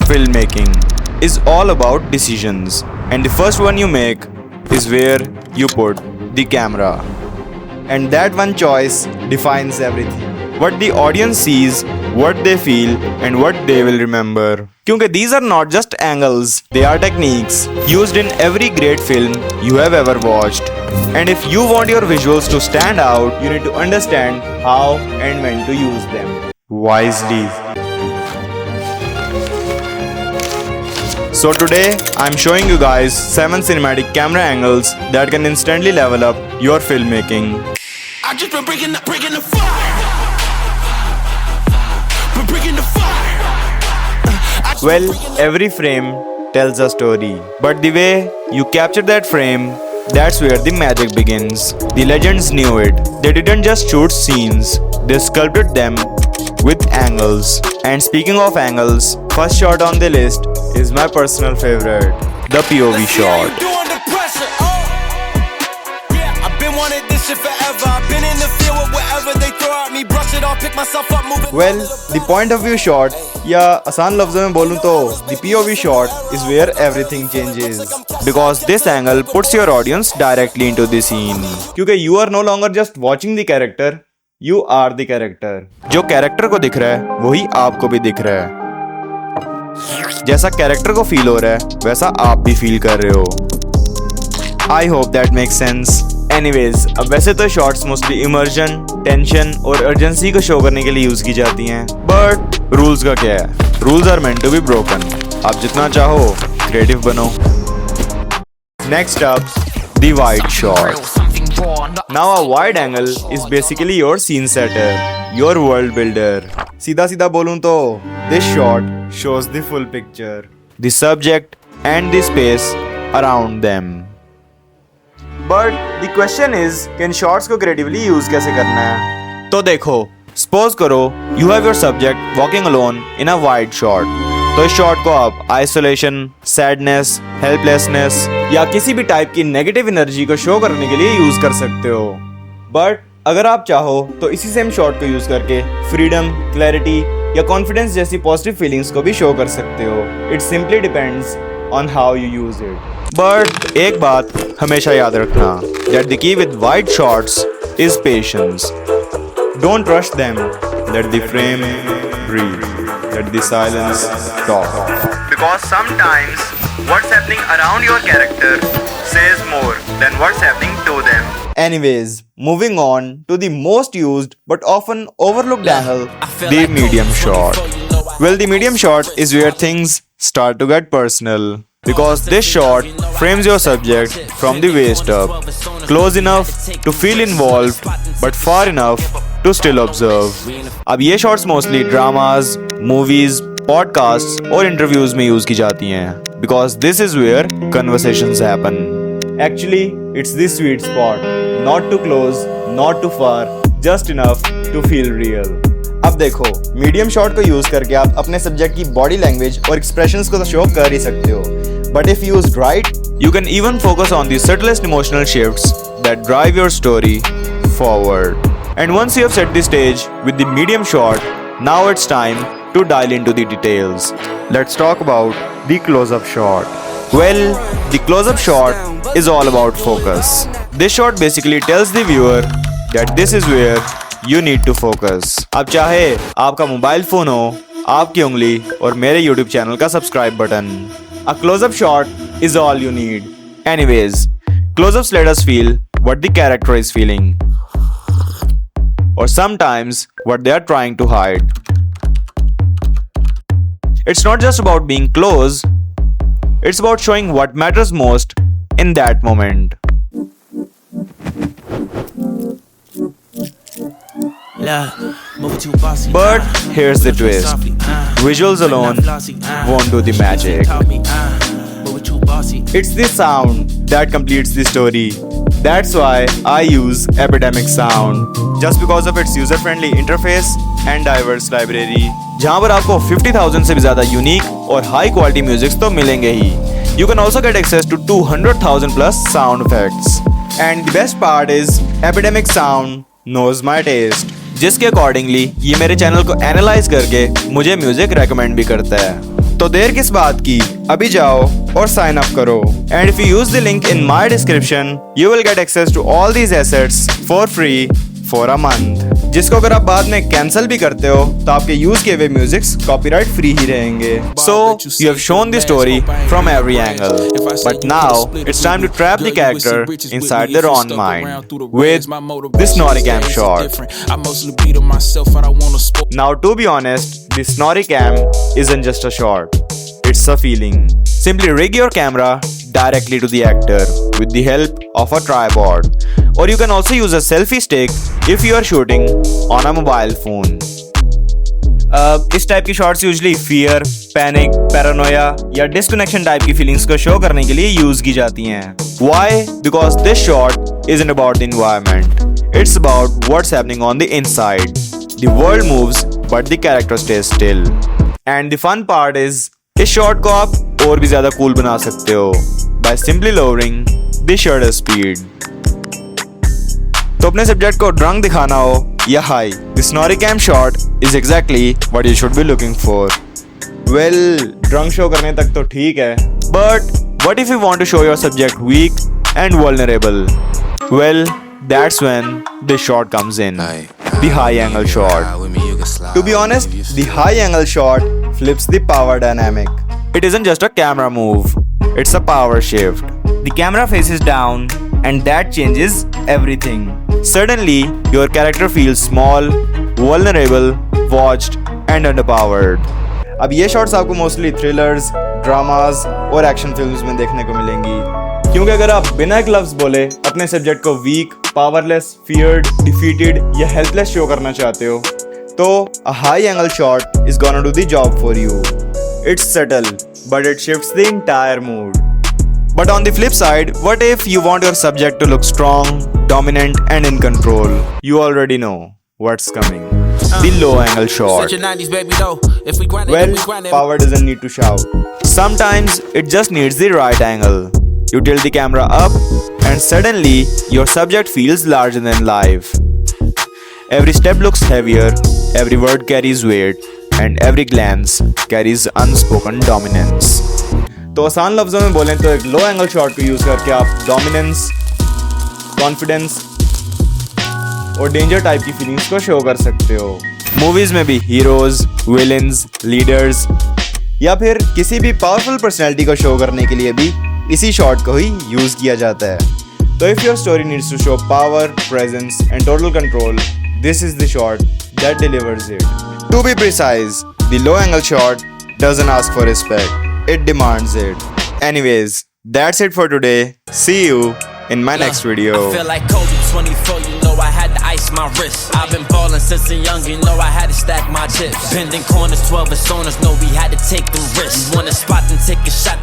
filmmaking is all about decisions, and the first one you make is where you put the camera. And that one choice defines everything. What the audience sees, what they feel, and what they will remember. Because these are not just angles, they are techniques used in every great film you have ever watched. And if you want your visuals to stand out, you need to understand how and when to use them wisely. So today, I'm showing you guys 7 cinematic camera angles that can instantly level up your filmmaking. I just been bringing the fire. Been bringing the fire. Well, every frame tells a story, but the way you capture that frame, that's where the magic begins. The legends knew it. They didn't just shoot scenes, they sculpted them with angles. And speaking of angles, first shot on the list is my personal favorite, the POV shot. Well, the point of view shot, या आसान लफ्ज़ों में बोलूँ तो the POV shot is where everything changes, because this angle puts your audience directly into the scene. क्योंकि you are no longer just watching the character, you are the character. जो character को दिख रहा है वही आपको भी दिख रहा है. जैसा कैरेक्टर को फील हो रहा है वैसा आप भी फील कर रहे हो. I hope that makes sense. Anyways, अब वैसे तो शॉट्स मोस्टली इमर्जन, टेंशन और अर्जेंसी को शो करने के लिए यूज की जाती हैं. बट रूल्स का क्या है? Rules are meant to be broken. आप जितना चाहो क्रिएटिव बनो. Next up, the wide shot. Now a wide angle is basically your scene setter, your world builder. सीधा सीधा बोलूं तो this shot shows the full picture, the subject and the space around them. But the question is, can shots को creatively use कैसे करना है? तो देखो, suppose करो you have your subject walking alone in a wide shot. तो इस shot को आप आइसोलेशन, सैडनेस, हेल्पलेसनेस या किसी भी टाइप की नेगेटिव एनर्जी को शो करने के लिए यूज कर सकते हो. बट अगर आप चाहो तो इसी सेम शॉट को यूज करके फ्रीडम, क्लैरिटी या कॉन्फिडेंस जैसी पॉजिटिव फीलिंग्स को भी शो कर सकते हो. It simply depends on how you use it. But एक बात हमेशा याद रखना, that the key with wide shots is patience. Don't rush them, let the frame breathe. Let the silence talk. Because sometimes what's happening around your character says more than what's happening to them. Anyways, moving on to the most used but often overlooked angle, the medium shot. Well, the medium shot is where things start to get personal. Because this shot frames your subject from the waist up, close enough to feel involved but far enough to still observe. अब ये shots mostly dramas, movies, podcast और interviews में use की जाती हैं, because this is where conversations happen. Actually it's the sweet spot, not too close, not too far, just enough to feel real. अब देखो, medium shot को use करके आप अपने सब्जेक्ट की बॉडी लैंग्वेज और एक्सप्रेशंस को तो शो कर ही सकते हो, but if used right, you can even focus on the subtlest emotional shifts that drive your story forward. And once you have set the stage with the medium shot, now it's time to dial into the details. Let's talk about the close-up shot. Well, the close-up shot is all about focus. This shot basically tells the viewer that this is where you need to focus. अब चाहे आपका mobile phone हो, आपकी उंगली और मेरे YouTube channel का subscribe button, a close-up shot is all you need. Anyways, close-ups let us feel what the character is feeling, or sometimes what they are trying to hide. It's not just about being close, it's about showing what matters most in that moment. But here's the twist. Visuals alone won't do the magic. It's the sound that completes the story. That's why I use Epidemic Sound, just because of its user-friendly interface and diverse library, जहाँ पर आपको 50,000 से भी ज़्यादा unique और high quality musics तो मिलेंगे ही. You can also get access to 200,000 plus sound effects. And the best part is Epidemic Sound knows my taste, जिसके अकॉर्डिंगली ये मेरे चैनल को एनालाइज करके मुझे म्यूजिक रेकमेंड भी करता है. तो देर किस बात की, अभी जाओ और साइन अप करो. And if you use the link in my description, you will get access to all these assets for free for a month. जिसको अगर आप बाद में कैंसिल भी करते हो तो आपके यूज किए हुए म्यूजिक्स कॉपीराइट फ्री ही रहेंगे. So you have shown the story from every angle, but now it's time to trap the character inside their own mind with this Snorri-Cam shot. Now to be honest, this Snorri-Cam isn't just a shot, it's a feeling. Simply rig your camera directly to the actor with the help of a tripod, or you can also use a selfie stick if you are shooting on a mobile phone. इस type की shots usually fear, panic, Paranoia या disconnection type की feelings को show करने के लिए use की जाती हैं. Why? Because this shot isn't about the environment. It's about what's happening on the inside. The world moves, but the character stays still. And the fun part is, इस shot को आप और भी ज्यादा कूल बना सकते हो by simply lowering the shutter speed. तो अपने सब्जेक्ट को ड्रंक दिखाना हो या high, the Snorri-Cam shot is exactly what you should be looking for. Well, drunk show करने तक तो ठीक है, but what if you want to show your subject weak and vulnerable? Well, that's when this shot comes in, the high angle shot. To be honest, the high angle shot flips the power dynamic. It isn't just a camera move, it's a power shift. The camera faces down and that changes everything. Suddenly, your character feels small, vulnerable, watched and underpowered. अब ये shots आपको mostly thrillers, dramas और action films में देखने को मिलेंगी. क्योंकि अगर आप बिना एक लफ्ज बोले अपने सब्जेक्ट को वीक, पावरलेस, फियर्ड, डिफीटेड या हेल्पलेस शो करना चाहते हो, तो a high angle shot is gonna do the job for you. It's subtle, but it shifts the entire mood. But on the flip side, what if you want your subject to look strong, dominant and in control? You already know what's coming. The low angle shot. Well, power doesn't need to shout. Sometimes it just needs the right angle. You tilt the camera up and suddenly your subject feels larger than life. Every step looks heavier, every word carries weight and every glance carries unspoken dominance. तो आसान लफ्जों में बोलें तो एक लो angle shot को use करके आप dominance, confidence और डेंजर टाइप की फीलिंग्स को शो कर सकते हो. मूवीज में भी हीरोज, विलेंस, लीडर्स या फिर किसी भी पावरफुल पर्सनैलिटी को शो करने के लिए भी इसी शॉट को ही यूज किया जाता है. तो if your story needs to show power, presence and total control, this is the shot that delivers it. To be precise, the low angle shot doesn't ask for respect, it demands it. Anyways, that's it for today. See you in my next video. I feel like Kobe 24, you know I had to ice my wrist. I've been ballin' since a young, you know I had to stack my chips. Bending corners, 12 personas, know we had to take them risks. You wanna spot and take a shot.